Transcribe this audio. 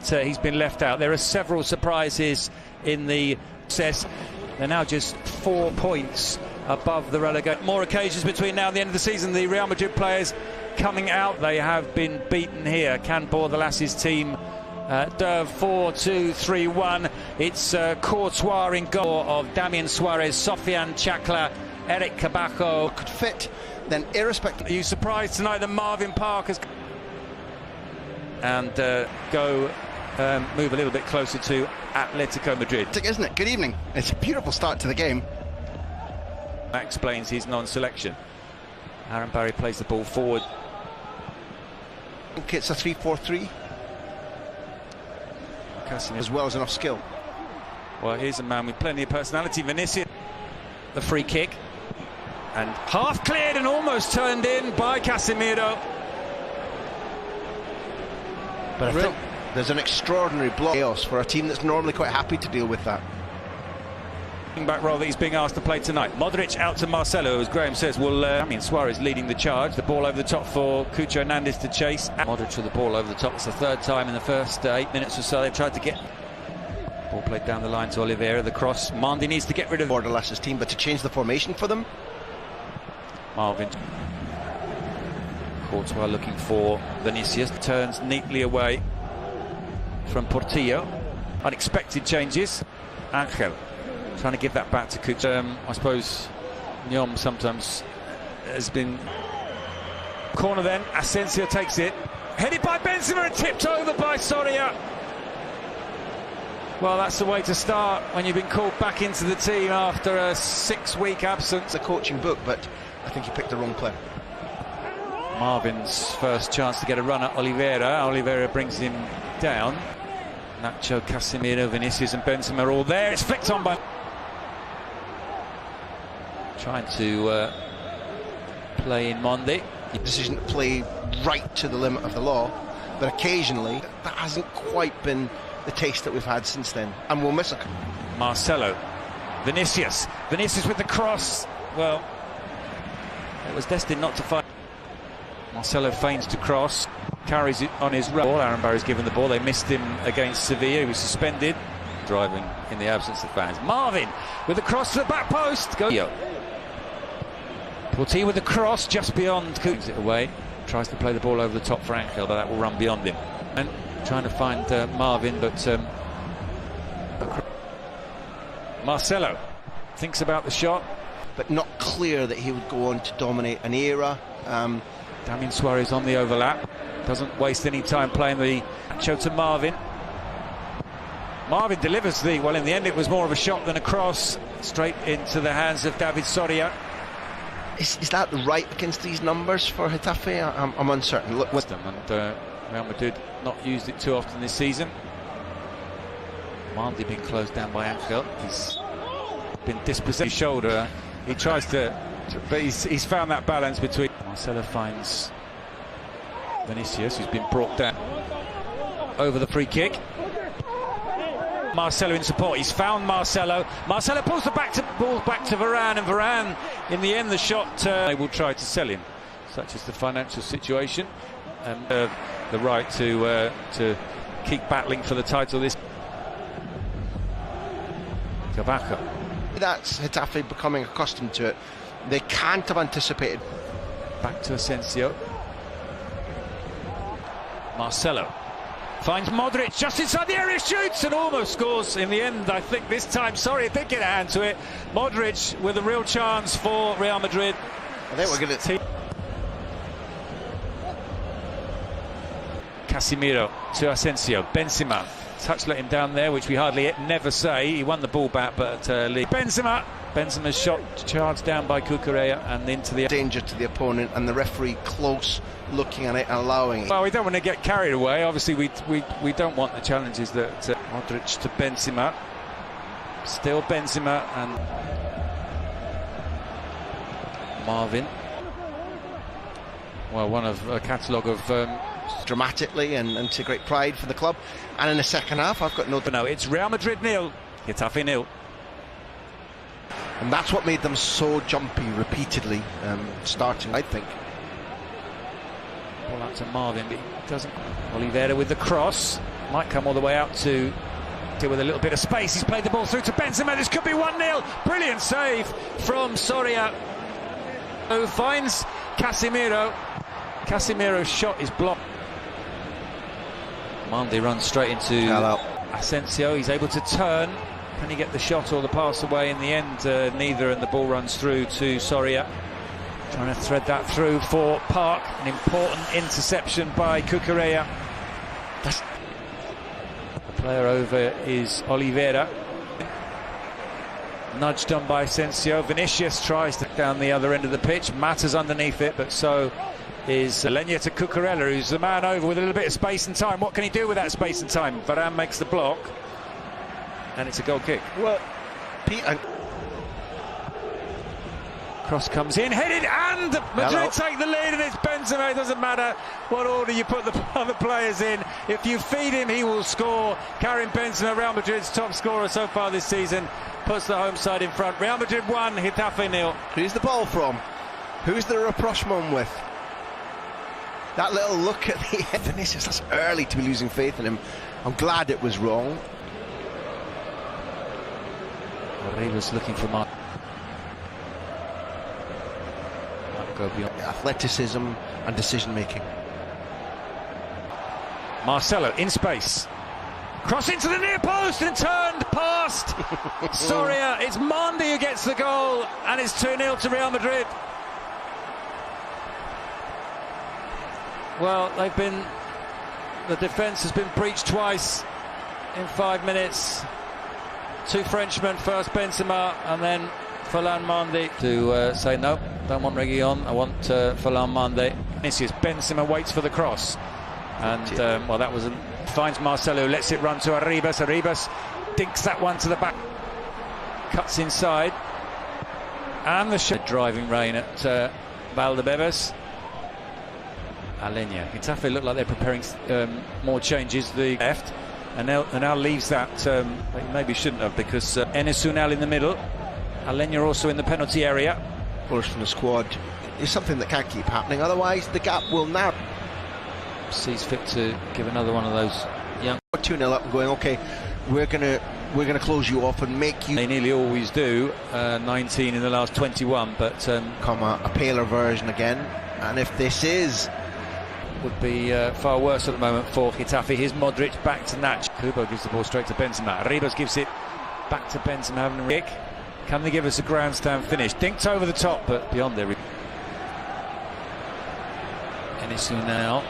he's been left out. There are several surprises in the process. They're now just 4 points above the relegation. More occasions between now and the end of the season. The Real Madrid players coming out. They have been beaten here. Can Bordalas's team 4-2-3-1. It's Courtois in goal of Damian Suarez, Sofian Chakla, Eric Cabaco. Could fit, then irrespective. Are you surprised tonight that Marvin Park has... And move a little bit closer to Atletico Madrid. Isn't it? Good evening. It's a beautiful start to the game. That explains his non-selection. Aaron Barry plays the ball forward. It's a 3-4-3. As well as enough skill. Well, here's a man with plenty of personality, Vinicius. The free kick. And half cleared and almost turned in by Casemiro. But I think there's an extraordinary block chaos for a team that's normally quite happy to deal with that. Back role that he's being asked to play tonight. Modric out to Marcelo, as Graham says. Damian Suarez leading the charge. The ball over the top for Cucho Hernandez to chase. Modric with the ball over the top. It's the third time in the first 8 minutes or so they've tried to get... Ball played down the line to Oliveira. The cross. Mandy needs to get rid of Bordalas's team, but to change the formation for them. Marvin. Courtois looking for Vinicius. Turns neatly away from Portillo. Unexpected changes. Angel trying to give that back to Cucho. I suppose Nyom sometimes has been... Corner then. Asensio takes it. Headed by Benzema and tipped over by Soria. Well, that's the way to start when you've been called back into the team after a 6-week absence. It's a coaching book, but I think he picked the wrong player. Marvin's first chance to get a run at Oliveira. Oliveira brings him down. Nacho, Casemiro, Vinicius and Benzema are all there. It's flicked on by... Trying to play in Mondi. Decision to play right to the limit of the law, but occasionally that hasn't quite been the taste that we've had since then, and we'll miss it. Marcelo, Vinicius with the cross. Well, it was destined not to find. Marcelo feigns to cross, carries it on his right. Aaron Barry's given the ball. They missed him against Sevilla. He was suspended, driving in the absence of fans. Marvin with the cross to the back post. Portillo with the cross just beyond. Coops it away. Tries to play the ball over the top for Angel, but that will run beyond him. And trying to find Marvin, but Marcelo thinks about the shot, but not clear that he would go on to dominate an era. Damian Suarez on the overlap, doesn't waste any time playing the Nacho to Marvin. Marvin delivers well, in the end it was more of a shot than a cross, straight into the hands of David Soria. Is that right against these numbers for Getafe? I'm uncertain. Look, and Real Madrid not used it too often this season. Mandy being closed down by Angel. He's been dispossessed his shoulder. He tries to but he's found that balance between. Marcelo finds Vinicius, who's been brought down over the free kick. Marcelo in support. He's found Marcelo. Marcelo pulls the ball back to Varane, and Varane, in the end, the shot. They will try to sell him, such as the financial situation, and the right to keep battling for the title. This Cabaco. That's Getafe becoming accustomed to it. They can't have anticipated. Back to Asensio. Marcelo finds Modric just inside the area, shoots and almost scores in the end. I think this time, sorry, it did get a hand to it. Modric with a real chance for Real Madrid. I think we're going to... Casemiro to Asensio. Benzema. Touch let him down there, which we hardly never say. He won the ball back, but Benzema's shot charged down by Cucurella and into the... Danger to the opponent, and the referee close looking at it and allowing it. Well, we don't want to get carried away. Obviously, we don't want the challenges that... Modric to Benzema. Still Benzema and... Marvin. Well, one of a catalogue of... dramatically and to great pride for the club. And in the second half, I've got no... But no, it's Real Madrid 0, Getafe 0. And that's what made them so jumpy repeatedly, starting, I think. Ball out to Marvin, but he doesn't... Oliveira with the cross. Might come all the way out to deal with a little bit of space. He's played the ball through to Benzema. This could be 1-0. Brilliant save from Soria, who finds Casemiro. Casemiro's shot is blocked. Mandi runs straight into Asensio. He's able to turn. Can he get the shot or the pass away? In the end, neither, and the ball runs through to Soria. Trying to thread that through for Park. An important interception by Cucurella. The player over is Oliveira. Nudged on by Asensio. Vinicius tries to down the other end of the pitch. Matters underneath it, but so is Lenya to Cucurella, who's the man over with a little bit of space and time. What can he do with that space and time? Varane makes the block, and it's a goal kick. Well, Cross comes in, headed, and Madrid take the lead, and it's Benzema. It doesn't matter what order you put the other players in. If you feed him, he will score. Karim Benzema, Real Madrid's top scorer so far this season, puts the home side in front. Real Madrid 1, Getafe 0. Who's the ball from? Who's the rapprochement with? That little look at the end. Vinicius, that's early to be losing faith in him. I'm glad it was wrong. He was looking for Mark. Go beyond Athleticism and decision making. Marcelo in space. Cross into the near post and turned past Soria. It's Mandi who gets the goal, and it's 2-0 to Real Madrid. Well, the defence has been breached twice in 5 minutes. Two Frenchmen, first Benzema and then Ferland Mandi, to say no, don't want Reguilon, I want Ferland Mandi. Vinicius, Benzema waits for the cross, and well, that was finds Marcelo, lets it run to Arribas. Arribas dinks that one to the back, cuts inside, and the driving rain at Valdebebas. Alenia. Getafe look like they're preparing more changes. The left, and now leaves that. Maybe shouldn't have, because Enes Unal in the middle. Alenia also in the penalty area. Course from the squad is something that can't keep happening. Otherwise, the gap will narrow. Sees fit to give another one of those young. 2-0 up and going. Okay, we're gonna close you off and make you. They nearly always do. 19 in the last 21, but come a paler version again. And if this would be far worse at the moment for Getafe. Here's Modric back to Nach. Kubo gives the ball straight to Benzema. Arribas gives it back to Benzema, having a kick. Can they give us a grandstand finish? Dinked over the top, but beyond there. Enes Unal.